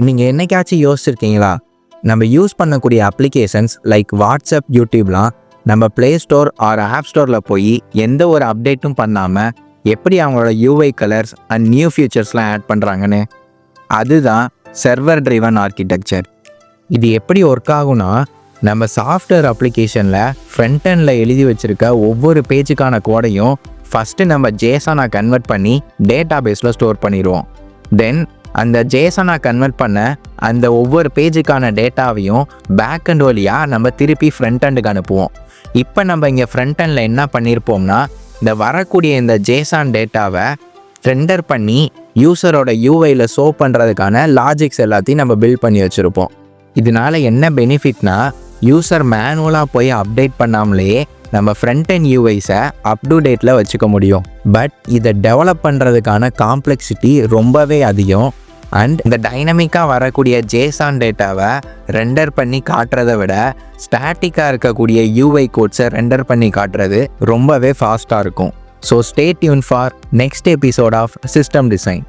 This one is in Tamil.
நீங்கள் என்னைக்காச்சும் யோசிச்சிருக்கீங்களா? நம்ம யூஸ் பண்ணக்கூடிய அப்ளிகேஷன்ஸ் லைக் வாட்ஸ்அப், யூடியூப்லாம் நம்ம ப்ளே ஸ்டோர் ஆர் ஆப் ஸ்டோரில் போய் எந்த ஒரு அப்டேட்டும் பண்ணாமல் எப்படி அவங்களோட யூஐ கலர்ஸ் அண்ட் நியூ ஃபியூச்சர்ஸ்லாம் ஆட் பண்ணுறாங்கன்னு. அதுதான் சர்வர் ட்ரிவன் ஆர்கிடெக்சர். இது எப்படி ஒர்க் ஆகும்னா, நம்ம சாஃப்ட்வேர் அப்ளிகேஷனில் ஃப்ரண்ட் எண்டில் எழுதி வச்சுருக்க ஒவ்வொரு பேஜுக்கான கோடையும் ஃபஸ்ட்டு நம்ம ஜேசனாக கன்வெர்ட் பண்ணி டேட்டா பேஸில் ஸ்டோர் பண்ணிடுவோம். தென் அந்த ஜேசனாக கன்வெர்ட் பண்ண அந்த ஒவ்வொரு பேஜுக்கான டேட்டாவையும் பேக் அண்ட் வழியாக நம்ம திருப்பி ஃப்ரண்ட் எண்டுக்கு அனுப்புவோம். இப்போ நம்ம இங்கே ஃப்ரண்ட் எண்டில் என்ன பண்ணியிருப்போம்னா, இந்த வரக்கூடிய இந்த ஜேசான் டேட்டாவை ரெண்டர் பண்ணி யூசரோட யூஐயில் ஷோ பண்ணுறதுக்கான லாஜிக்ஸ் எல்லாத்தையும் நம்ம பில்ட் பண்ணி வச்சுருப்போம். இதனால் என்ன பெனிஃபிட்னா, யூசர் மேனுவலாக போய் அப்டேட் பண்ணாமலே நம்ம ஃப்ரண்ட் அண்ட் யூஐஸை அப் டு டேட்டில் வச்சுக்க முடியும். பட் இதை டெவலப் பண்ணுறதுக்கான காம்ப்ளெக்சிட்டி ரொம்பவே அதிகம். அண்ட் இந்த டைனமிக்காக வரக்கூடிய ஜேசான் டேட்டாவை ரெண்டர் பண்ணி காட்டுறதை விட ஸ்டாட்டிக்காக இருக்கக்கூடிய யூஐ கோட்ஸை ரெண்டர் பண்ணி காட்டுறது ரொம்பவே ஃபாஸ்ட்டாக இருக்கும். So stay tuned for next episode of system design.